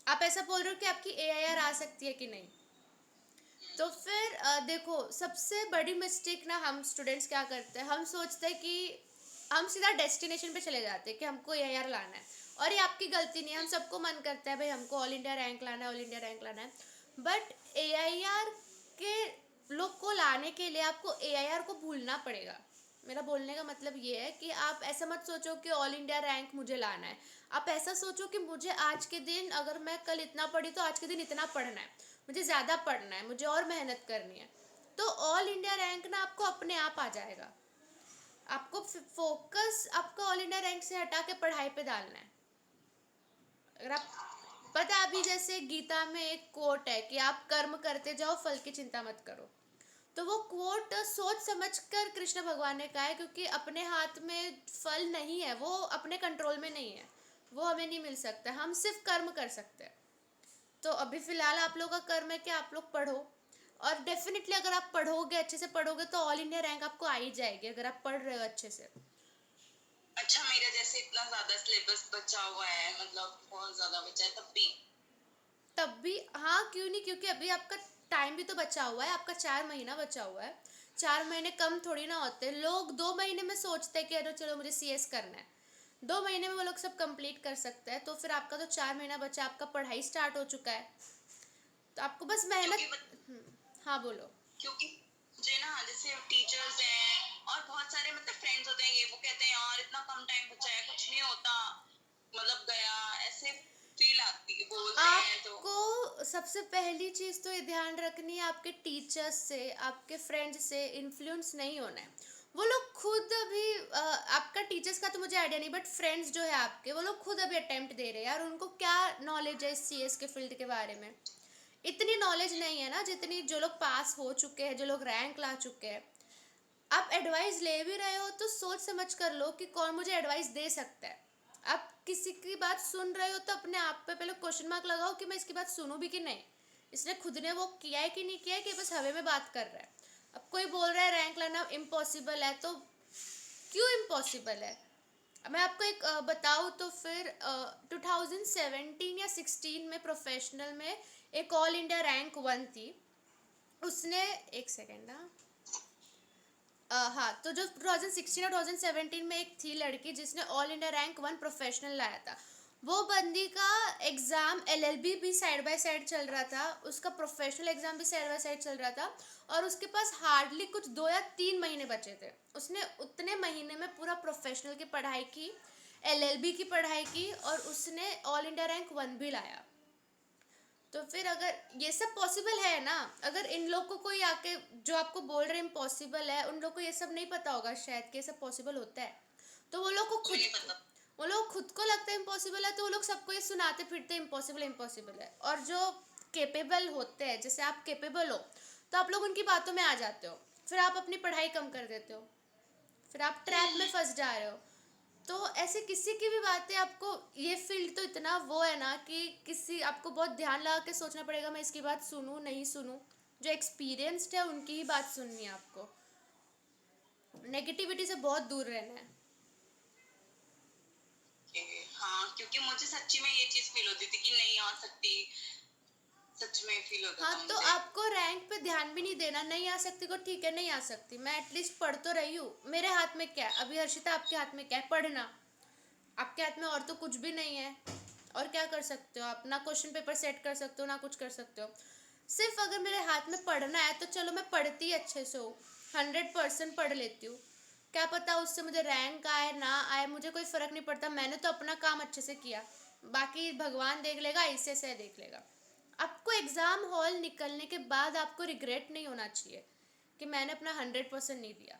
आप ऐसा बोल रहे हो कि आपकी AIR आ सकती है कि नहीं। तो फिर देखो, सबसे बड़ी मिस्टेक ना हम स्टूडेंट्स क्या करते हैं, हम सोचते हैं कि हम सीधा डेस्टिनेशन पे चले जाते हैं कि हमको AIR लाना है। और ये आपकी गलती नहीं है, हम सबको मन करता है भाई हमको ऑल इंडिया रैंक लाना है, ऑल इंडिया रैंक लाना है। बट AIR के लोग को लाने के लिए आपको AIR को भूलना पड़ेगा। मेरा बोलने का मतलब ये है कि आप ऐसा मत सोचो कि ऑल इंडिया रैंक मुझे लाना है। आप ऐसा सोचो कि मुझे आज के दिन, अगर मैं कल इतना पढ़ी तो आज के दिन इतना पढ़ना है, मुझे ज़्यादा पढ़ना है, मुझे और मेहनत करनी है। तो ऑल इंडिया रैंक ना आपको अपने आप आ जाएगा। आपको फोकस आपका ऑल इंडिया रैंक से हटा के पढ़ाई पे डालना है। अगर आप पता है, अभी जैसे गीता में एक कोट है कि आप कर्म करते जाओ, फल की चिंता मत करो। तो वो कोट सोच समझ कर कृष्ण भगवान ने कहा है, क्योंकि अपने हाथ में फल नहीं है, वो अपने कंट्रोल में नहीं है, वो हमें नहीं मिल सकता, हम सिर्फ कर्म कर सकते हैं। तो अभी फिलहाल आप लोगों का कर्म है कि आप लोग पढ़ो। और डेफिनेटली अगर आप पढ़ोगे, अच्छे से पढ़ोगे, तो ऑल इंडिया रैंक आपको आ ही जाएगी, अगर आप पढ़ रहे हो अच्छे से। अच्छा, मेरा जैसे इतना ज्यादा सिलेबस बचा हुआ है, मतलब बहुत ज्यादा बचा है, तब भी हाँ, क्यों नहीं, क्योंकि अभी आपका टाइम भी तो बचा हुआ है, आपका 4 महीना बचा हुआ है। 4 महीने कम थोड़ी ना होते, लोग 2 महीने में सोचते हैं कि अरे चलो मुझे CS करना है। 2 महीने में वो लोग सब कंप्लीट कर सकते हैं, तो फिर आपका तो 4 महीना बचा, आपका पढ़ाई स्टार्ट हो चुका है। तो आपको बस क्योंकि मेहनत। हाँ बोलो। क्योंकि मुझे ना जैसे टीचर्स हैं और बहुत सारे मतलब फ्रेंड्स होते हैं, ये वो कहते हैं यार इतना कम टाइम बचा है, कुछ नहीं होता, मतलब गया, ऐसे फील आती है, बोलते हैं तो। आपको सबसे पहली चीज़ तो ये ध्यान रखनी है, आपके टीचर्स से, आपके फ्रेंड्स से इन्फ्लुएंस नहीं होना है। वो लोग खुद अभी आपका टीचर्स का तो मुझे आइडिया नहीं, बट फ्रेंड्स जो है आपके, वो लोग खुद अभी अटेम्प्ट दे रहे हैं यार, उनको क्या नॉलेज है इस CS के फील्ड के बारे में। इतनी नॉलेज नहीं है ना जितनी जो लोग पास हो चुके हैं, जो लोग रैंक ला चुके हैं। आप एडवाइस ले भी रहे हो तो सोच समझ कर लो कि कौन मुझे एडवाइस दे सकता है। आप किसी की बात सुन रहे हो तो अपने आप पे पहले क्वेश्चन मार्क लगाओ कि मैं इसकी बात सुनूं भी कि नहीं, इसने खुद ने वो किया है कि नहीं किया है, कि बस हवे में बात कर रहा है। अब कोई बोल रहा है रैंक लाना इम्पॉसिबल है, तो क्यों इम्पॉसिबल है। मैं आपको एक बताऊँ तो फिर 2017 या 16 में प्रोफेशनल में एक ऑल इंडिया रैंक 1 थी। उसने, एक सेकेंड ना, हाँ, तो जो 2016 और 2017 में एक थी लड़की जिसने ऑल इंडिया रैंक 1 प्रोफेशनल लाया था। वो बंदी का एग्ज़ाम LLB भी साइड बाय साइड चल रहा था, उसका प्रोफेशनल एग्ज़ाम भी साइड बाय साइड चल रहा था। और उसके पास हार्डली कुछ 2 या 3 महीने बचे थे। उसने उतने महीने में पूरा प्रोफेशनल की पढ़ाई की, LLB की पढ़ाई की, और उसने ऑल इंडिया रैंक 1 भी लाया। तो फिर अगर ये सब पॉसिबल है ना, अगर इन लोग को कोई आके जो आपको बोल रहे इम्पॉसिबल है, उन लोग को ये सब नहीं पता होगा शायद कि ये सब पॉसिबल होता है। तो वो लोग को मुझे खुद नहीं पता। वो लोग खुद को लगता है इम्पॉसिबल है, तो वो लोग सबको ये सुनाते फिरते इम्पॉसिबल इम्पॉसिबल है। और जो केपेबल होते हैं, जैसे आप केपेबल हो, तो आप लोग उनकी बातों में आ जाते हो, फिर आप अपनी पढ़ाई कम कर देते हो, फिर आप ट्रैप में फंस जा रहे हो। तो ऐसे किसी की भी बातें, आपको ये फील्ड तो इतना वो है ना कि किसी आपको बहुत ध्यान लगा के सोचना पड़ेगा, मैं इसकी बात सुनूं नहीं सुनूं। जो एक्सपीरियंस्ड है उनकी ही बात सुननी है आपको, नेगेटिविटी से बहुत दूर रहना है। हाँ, क्योंकि मुझे सच्ची में ये चीज फील होती थी कि नहीं आ सकती, सच में फील होता हाँ, था तो मुझे। आपको रैंक पे ध्यान भी नहीं देना, नहीं आ सकती को ठीक है, नहीं आ सकती, मैं एटलीस्ट पढ़ तो रही हूँ, मेरे हाथ में क्या है अभी, हर्षिता आपके हाथ में क्या है, पढ़ना। आपके हाथ में और तो कुछ भी नहीं है। और क्या कर सकते हो आप, ना क्वेश्चन पेपर सेट कर सकते हो, ना कुछ कर सकते हो। सिर्फ अगर मेरे हाथ में पढ़ना है तो चलो मैं पढ़ती अच्छे से हो, 100% पढ़ लेती हूँ। क्या पता उससे मुझे रैंक आए ना आए, मुझे कोई फ़र्क नहीं पड़ता, मैंने तो अपना काम अच्छे से किया। बाकी भगवान देख लेगा, ऐसे से देख लेगा। आपको एग्ज़ाम हॉल निकलने के बाद आपको रिग्रेट नहीं होना चाहिए कि मैंने अपना 100% नहीं दिया।